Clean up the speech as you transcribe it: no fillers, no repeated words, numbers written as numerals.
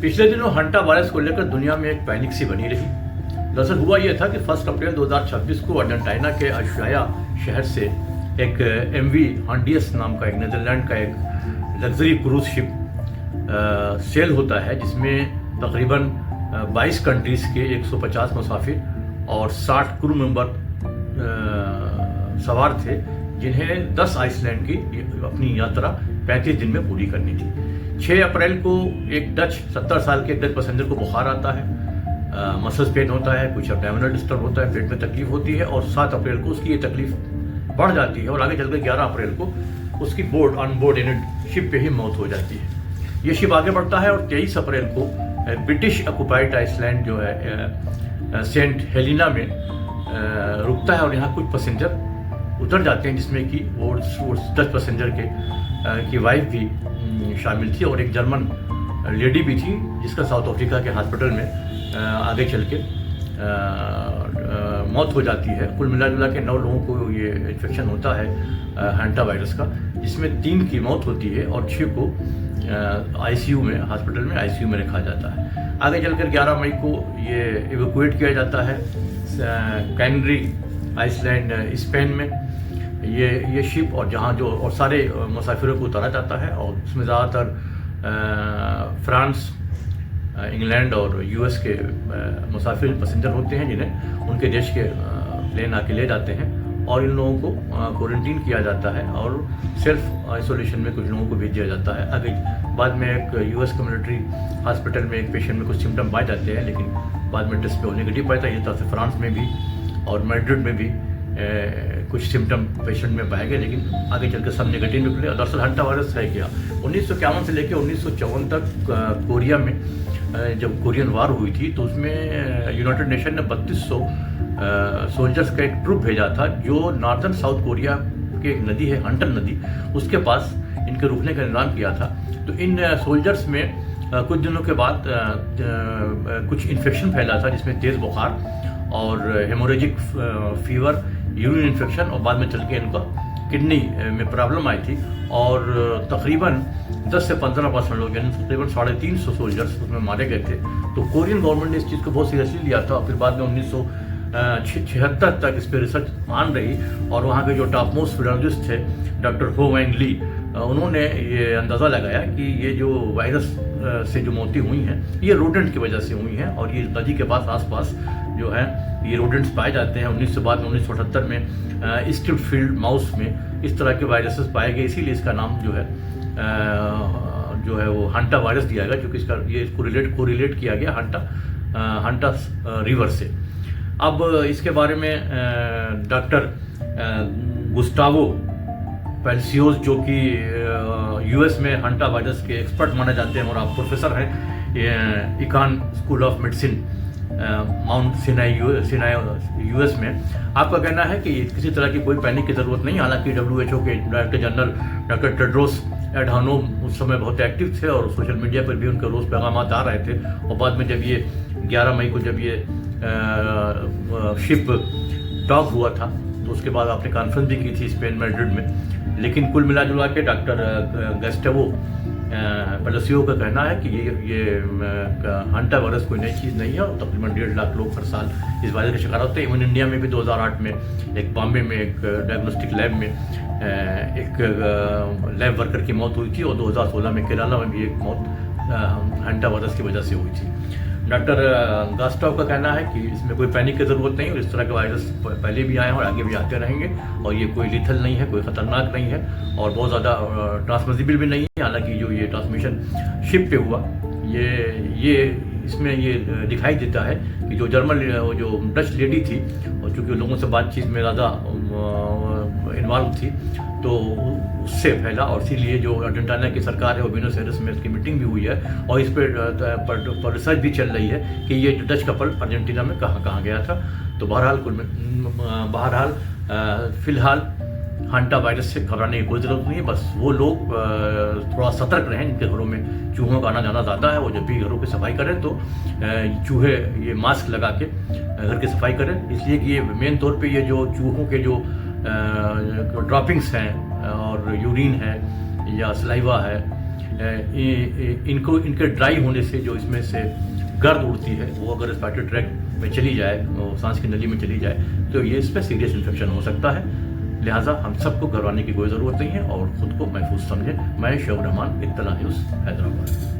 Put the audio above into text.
पिछले दिनों hanta virus को लेकर दुनिया में एक पैनिक सी बनी रही। दरअसल हुआ यह था कि 1 अप्रैल 2026 को अर्जेंटीना के अशुआया शहर से एक MV हॉन्डियस नाम का एक नीदरलैंड का एक लग्जरी क्रूज शिप सेल होता है, जिसमें तकरीबन 22 कंट्रीज़ के 150 मुसाफिर और 60 क्रू मेंबर सवार थे, जिन्हें 10 आइसलैंड की अपनी यात्रा 35 दिन में पूरी करनी थी। 6 अप्रैल को एक 70 साल के डच पैसेंजर को बुखार आता है, मसल्स पेन होता है, कुछ एब्डोमिनल डिस्टर्ब होता है, पेट में तकलीफ होती है और 7 अप्रैल को उसकी ये तकलीफ बढ़ जाती है और आगे चलकर 11 अप्रैल को उसकी ऑन बोर्ड यानी शिप पे ही मौत हो जाती है। ये शिप आगे बढ़ता है और 23 अप्रैल को ब्रिटिश ऑक्युपाइड आइसलैंड जो है सेंट हेलिना में रुकता है और यहाँ कुछ पैसेंजर उतर जाते हैं, जिसमें कि वो 10 पैसेंजर की वाइफ भी शामिल थी और एक जर्मन लेडी भी थी, जिसका साउथ अफ्रीका के हॉस्पिटल में आगे चल के मौत हो जाती है। कुल मिला जुला के 9 लोगों को ये इन्फेक्शन होता है हंटा वायरस का, जिसमें 3 की मौत होती है और 6 को ICU में, हॉस्पिटल में ICU में रखा जाता है। आगे चलकर 11 मई को ये इवैक्यूएट किया जाता है कैनरी आइसलैंड स्पेन में ये शिप, और जहाँ जो और सारे मुसाफिरों को उतारा जाता है और उसमें ज़्यादातर फ्रांस, इंग्लैंड और US के मुसाफिर पैसेंजर होते हैं, जिन्हें उनके देश के प्लेन आके ले जाते हैं और इन लोगों को क्वारंटीन किया जाता है और सेल्फ आइसोलेशन में कुछ लोगों को भेज दिया जाता है। आगे बाद में एक US के मिलिट्री हॉस्पिटल में एक पेशेंट में कुछ सिम्टम पाए जाते हैं, लेकिन बाद में टेस्ट पे नेगेटिव पाया था। इस तरह से फ्रांस में भी और मैड्रिड में भी कुछ सिम्टम पेशेंट में पाए गए, लेकिन आगे चलकर सब नेगेटिव निकले। दरअसल हंटा वायरस है क्या, 1951 से लेकर 1954 तक कोरिया में जब कोरियन वार हुई थी तो उसमें यूनाइटेड नेशन ने 3200 सोल्जर्स का एक ट्रुप भेजा था, जो नॉर्दर्न साउथ कोरिया के एक नदी है हंटन नदी, उसके पास इनके रुकने का इंतजाम किया था। तो इन सोल्जर्स में कुछ दिनों के बाद कुछ इन्फेक्शन फैला था, जिसमें तेज़ बुखार और हेमोरेजिक फीवर, यूरिन इन्फेक्शन और बाद में चल के इनका किडनी में प्रॉब्लम आई थी और तकरीबन 10 से 15% लोग यानी तकरीबन 350 सोल्जर्स उसमें मारे गए थे। तो कोरियन गवर्नमेंट ने इस चीज़ को बहुत सीरियसली लिया था। फिर बाद में 1976 तक इस पर रिसर्च मान रही और वहाँ के जो टॉप मोस्ट वीरोलॉजिस्ट थे डॉक्टर हो वैंग ली, उन्होंने ये अंदाज़ा लगाया कि ये जो वायरस से जो मौतें हुई हैं ये रोडेंट की वजह से हुई हैं और ये नदी के पास आसपास जो है ये रोडेंट्स पाए जाते हैं। 1978 में स्ट्रिप फील्ड माउस में इस तरह के वायरसेस पाए गए, इसीलिए इसका नाम जो है वो हंटा वायरस दिया गया, क्योंकि इसका ये कोरिलेट किया गया हंटा रिवर से। अब इसके बारे में डॉक्टर गुस्टावो पेल्सियोस, जो कि US में हंटा वायरस के एक्सपर्ट माने जाते हैं और आप प्रोफेसर हैं Icahn school of medicine Mount Sinai US में, आपका कहना है कि किसी तरह की कोई पैनिक की ज़रूरत नहीं। हालांकि WHO के डायरेक्टर जनरल डॉक्टर टेड्रोस एडहानोम उस समय बहुत एक्टिव थे और सोशल मीडिया पर भी उनके रोज़ पैगाम आ रहे थे और बाद में जब ये 11 मई को जब ये शिप डॉक हुआ था तो उसके बाद आपने कॉन्फ्रेंस भी की थी स्पेन मैड्रिड में। लेकिन कुल मिला जुला के डॉक्टर गस्टावो पेल्सियो का कहना है कि ये हंटा वायरस कोई नई चीज़ नहीं है और तकरीबन 1.5 लाख लोग हर साल इस वायरस का शिकार होते हैं। इवन इंडिया में भी 2008 में एक बॉम्बे में एक डायग्नोस्टिक लैब में एक लैब वर्कर की मौत हुई थी और 2016 में केरला में भी एक मौत हंटा वायरस की वजह से हुई थी। डॉक्टर गास्टाव का कहना है कि इसमें कोई पैनिक की ज़रूरत नहीं और इस तरह के वायरस पहले भी आए हैं और आगे भी आते रहेंगे और ये कोई लिथल नहीं है, कोई ख़तरनाक नहीं है और बहुत ज़्यादा ट्रांसमिसिबल भी नहीं है। हालांकि जो ये ट्रांसमिशन शिप पे हुआ ये इसमें ये दिखाई देता है कि जो जो डच लेडी थी और चूँकि लोगों से बातचीत में ज़्यादा इन्वॉल्व थी तो उससे फैला और इसीलिए जो अर्जेंटीना की सरकार है वो ब्यूनस एयर्स में इसकी मीटिंग भी हुई है और इस पर रिसर्च भी चल रही है कि ये डच कपल अर्जेंटीना में कहाँ गया था। तो बहरहाल फिलहाल हंटा वायरस से घबराने की कोई ज़रूरत नहीं है। बस वो लोग थोड़ा सतर्क रहें जिनके घरों में चूहों का आना जाना ज़्यादा है, वो जब भी घरों की सफाई करें तो चूहे ये मास्क लगा के घर की सफाई करें, इसलिए कि ये मेन तौर पे ये जो चूहों के जो ड्रॉपिंग्स हैं और यूरिन है या सलाइवा है इनको इनके ड्राई होने से जो इसमें से गर्द उड़ती है वो अगर रेस्पिरेटरी ट्रैक्ट में चली जाए, सांस की नली में चली जाए, तो ये इस पर सीरियस इन्फेक्शन हो सकता है। लिहाजा हम सबको घबराने की कोई ज़रूरत नहीं है और ख़ुद को महफूज समझें। मैं शोभ रहमान, इत्तला न्यूज़, हैदराबाद।